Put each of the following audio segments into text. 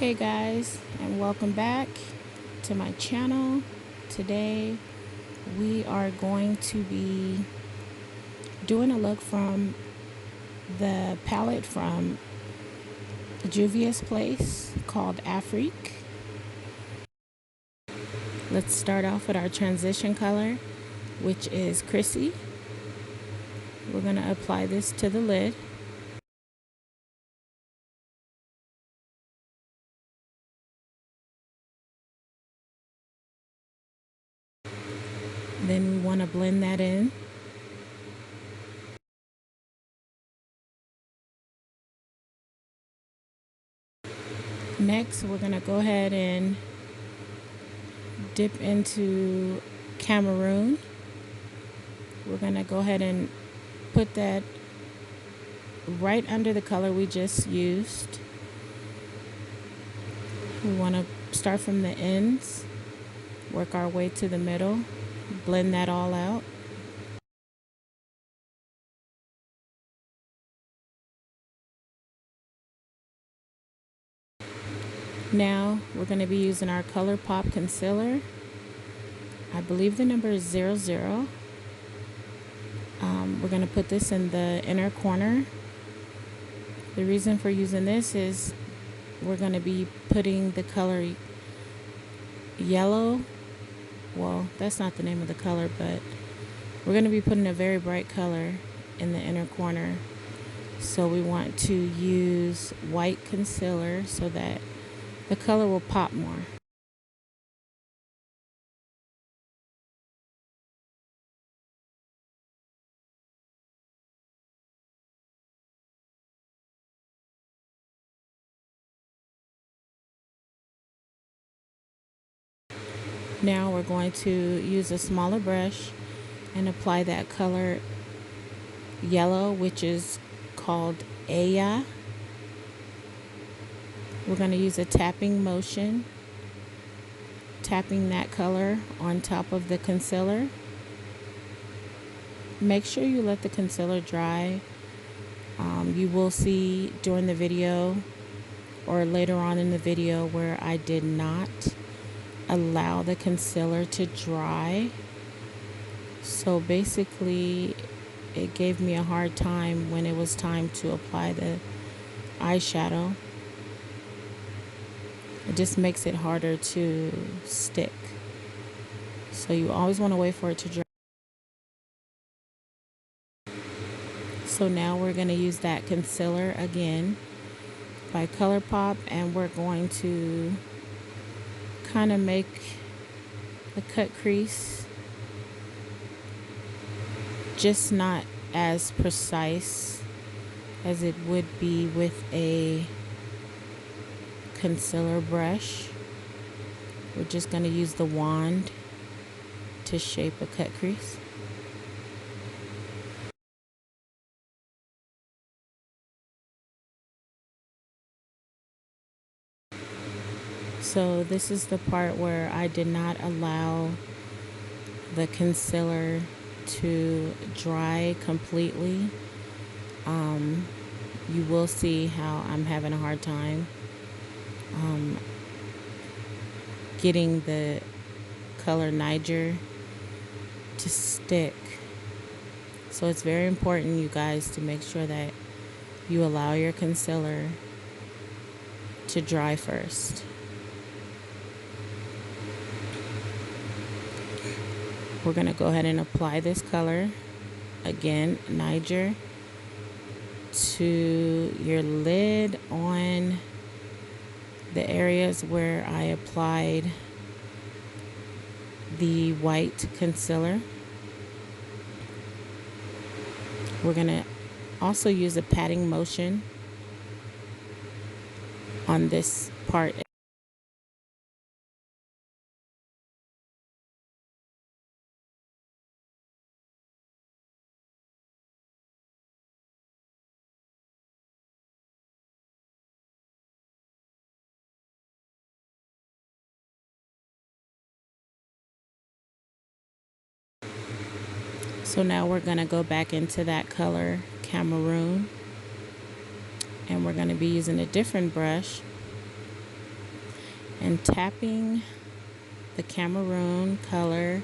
Hey guys, and welcome back to my channel. Today we are going to be doing a look from the palette from Juvias place called Afrique. Let's start off with our transition color, which is Crease. We're going to apply this to the lid. Then we want to blend that in. Next, we're going to go ahead and dip into Cameroon. We're going to go ahead and put that right under the color we just used. We want to start from the ends, work our way to the middle, blend that all out. Now we're going to be using our ColourPop concealer. I believe the number is 00. We're going to put this in the inner corner. The reason for using this is we're going to be putting the color yellow. Well, that's not the name of the color, but we're going to be putting a very bright color in the inner corner. So we want to use white concealer so that the color will pop more. Now we're going to use a smaller brush and apply that color yellow, which is called Aya. We're going to use a tapping motion, tapping that color on top of the concealer. Make sure you let the concealer dry. You will see during the video or later on in the video where I did not allow the concealer to dry. So basically it gave me a hard time when it was time to apply the eyeshadow. It just makes it harder to stick. So you always want to wait for it to dry. So now we're going to use that concealer again by ColourPop, and we're going to kind of make a cut crease, just not as precise as it would be with a concealer brush. We're just going to use the wand to shape a cut crease. So this is the part where I did not allow the concealer to dry completely. You will see how I'm having a hard time getting the color Niger to stick. So it's very important, you guys, to make sure that you allow your concealer to dry first. We're going to go ahead and apply this color, again, Niger, to your lid on the areas where I applied the white concealer. We're going to also use a patting motion on this part. So now we're going to go back into that color, Cameroon, and we're going to be using a different brush and tapping the Cameroon color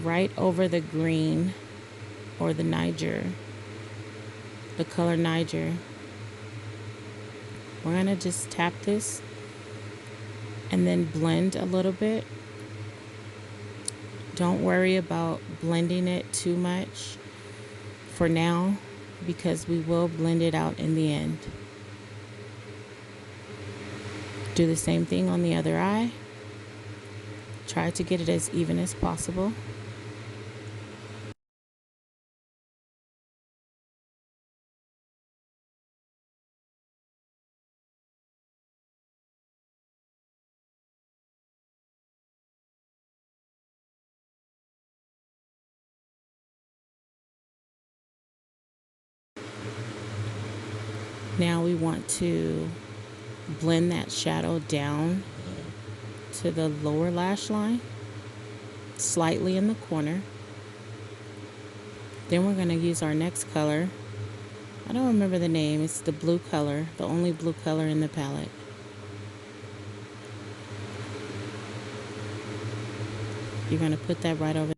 right over the green, or the Niger, the color Niger. We're gonna just tap this and then blend a little bit. Don't worry about blending it too much for now, because we will blend it out in the end. Do the same thing on the other eye. Try to get it as even as possible. Now we want to blend that shadow down to the lower lash line, slightly in the corner. Then we're going to use our next color. I don't remember the name. It's the blue color, the only blue color in the palette. You're going to put that right over.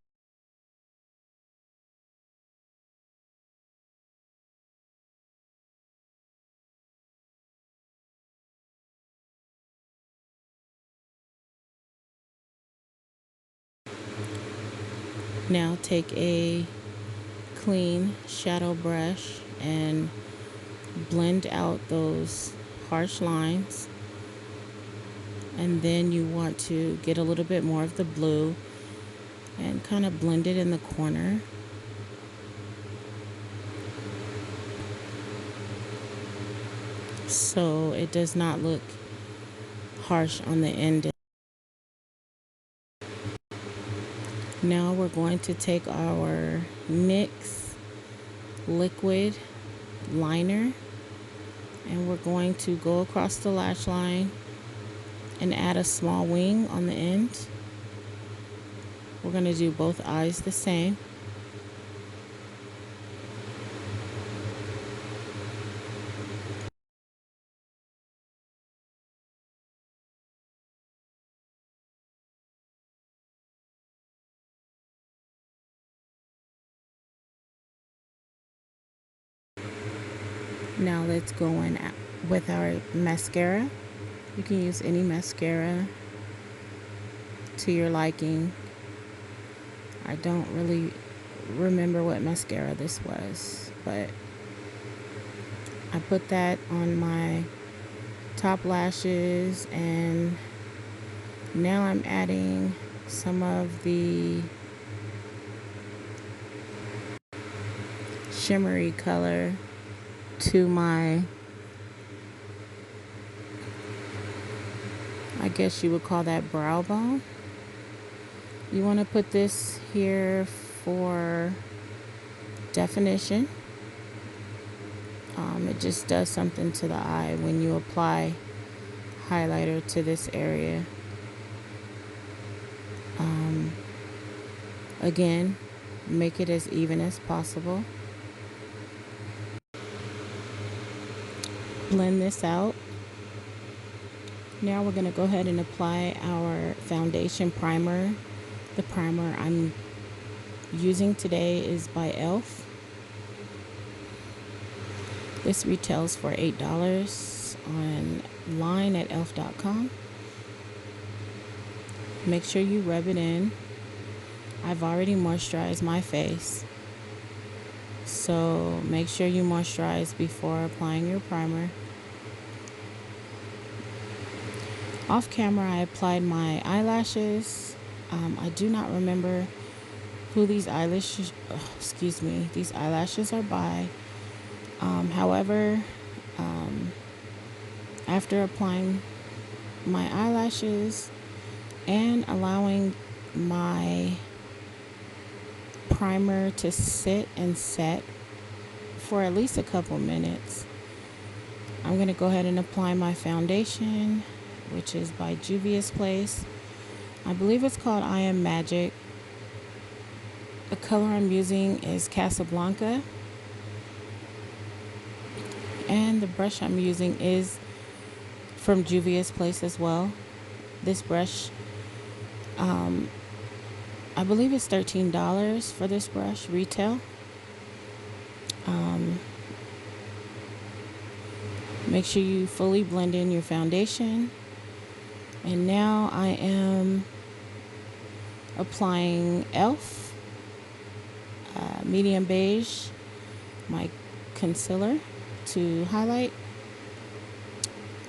Now take a clean shadow brush and blend out those harsh lines. And then you want to get a little bit more of the blue and kind of blend it in the corner. So it does not look harsh on the end. Now we're going to take our NYX liquid liner and we're going to go across the lash line and add a small wing on the end. We're going to do both eyes the same. Now let's go in with our mascara. You can use any mascara to your liking. I don't really remember what mascara this was, but I put that on my top lashes, and now I'm adding some of the shimmery color to my, I guess you would call that brow bone. You want to put this here for definition. It just does something to the eye when you apply highlighter to this area. Again, make it as even as possible. Blend this out. Now we're going to go ahead and apply our foundation primer. The primer I'm using today is by e.l.f. This retails for $8 online at elf.com. Make sure you rub it in. I've already moisturized my face, so make sure you moisturize before applying your primer. Off camera, I applied my eyelashes. I do not remember who these eyelashes are by. However, after applying my eyelashes and allowing my primer to sit and set for at least a couple minutes, I'm going to go ahead and apply my foundation, which is by Juvias Place. I believe it's called I Am Magic. The color I'm using is Casablanca. And the brush I'm using is from Juvias Place as well. This brush, I believe it's $13 for this brush, retail. Make sure you fully blend in your foundation. And now I am applying e.l.f. Medium Beige, my concealer, to highlight.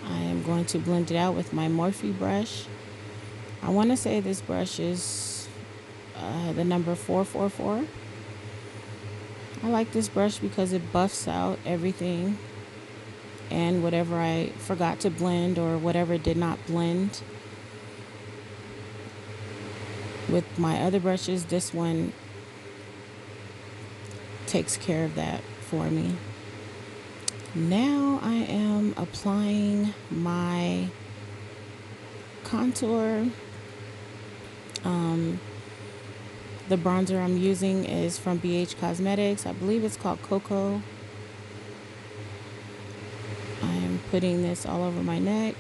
I am going to blend it out with my Morphe brush. I want to say this brush is the number 444. I like this brush because it buffs out everything and whatever I forgot to blend or whatever did not blend. With my other brushes, this one takes care of that for me. Now I am applying my contour. The bronzer I'm using is from BH Cosmetics. I believe it's called Cocoa. I am putting this all over my neck.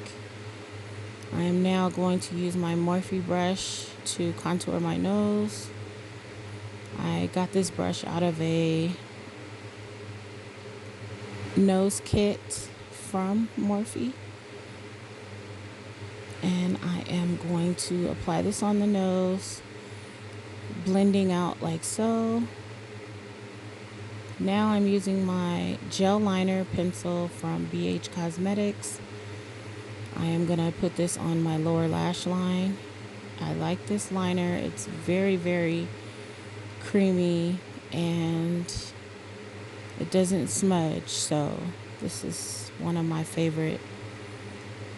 I am now going to use my Morphe brush to contour my nose. I got this brush out of a nose kit from Morphe. And I am going to apply this on the nose, blending out like so. Now I'm using my gel liner pencil from BH Cosmetics. I am going to put this on my lower lash line. I like this liner. It's very, very creamy and it doesn't smudge. So this is one of my favorite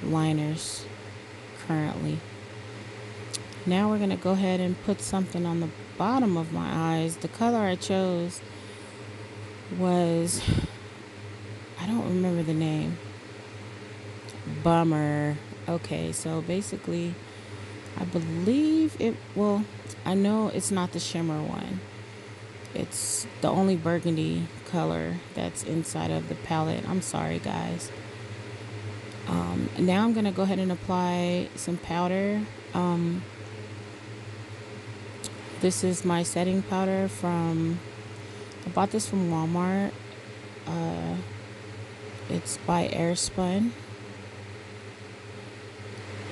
liners currently. Now we're going to go ahead and put something on the bottom of my eyes. The color I chose was, I don't remember the name. Bummer. Okay, so basically I believe it, well, I know it's not the shimmer one. It's the only burgundy color that's inside of the palette. I'm sorry, guys. Now I'm going to go ahead and apply some powder. This is my setting powder from, I bought this from Walmart. It's by Airspun.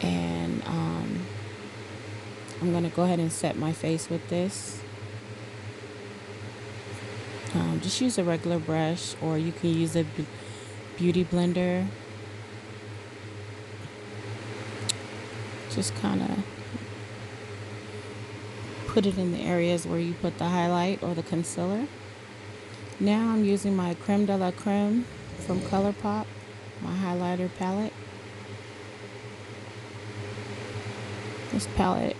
And I'm going to go ahead and set my face with this. Just use a regular brush, or you can use a beauty blender. Just kind of put it in the areas where you put the highlight or the concealer. Now I'm using my Creme de la Creme from ColourPop, my highlighter palette. This palette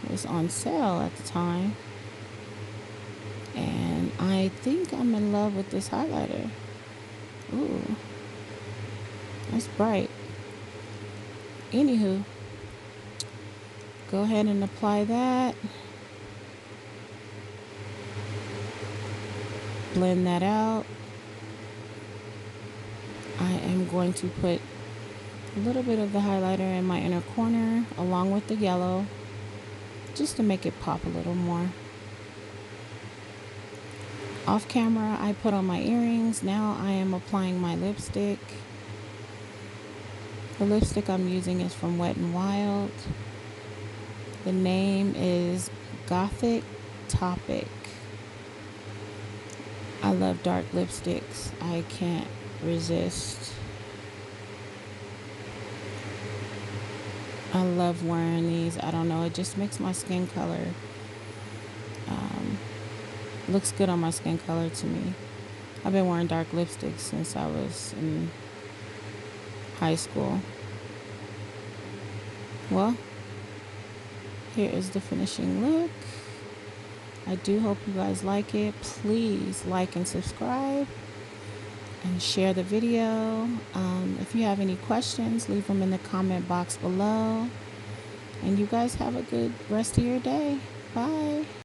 was on sale at the time, and I think I'm in love with this highlighter. Ooh, that's bright. Anywho, go ahead and apply that. Blend that out. I am going to put a little bit of the highlighter in my inner corner along with the yellow, just to make it pop a little more. Off camera, I put on my earrings. Now I am applying my lipstick. The lipstick I'm using is from Wet n Wild. The name is Gothic Topic. I love dark lipsticks. I can't resist. I love wearing these. I don't know, it just makes my skin color, looks good on my skin color to me. I've been wearing dark lipsticks since I was in high school. Well, here is the finishing look. I do hope you guys like it. Please like and subscribe and share the video. If you have any questions, leave them in the comment box below. And you guys have a good rest of your day. Bye.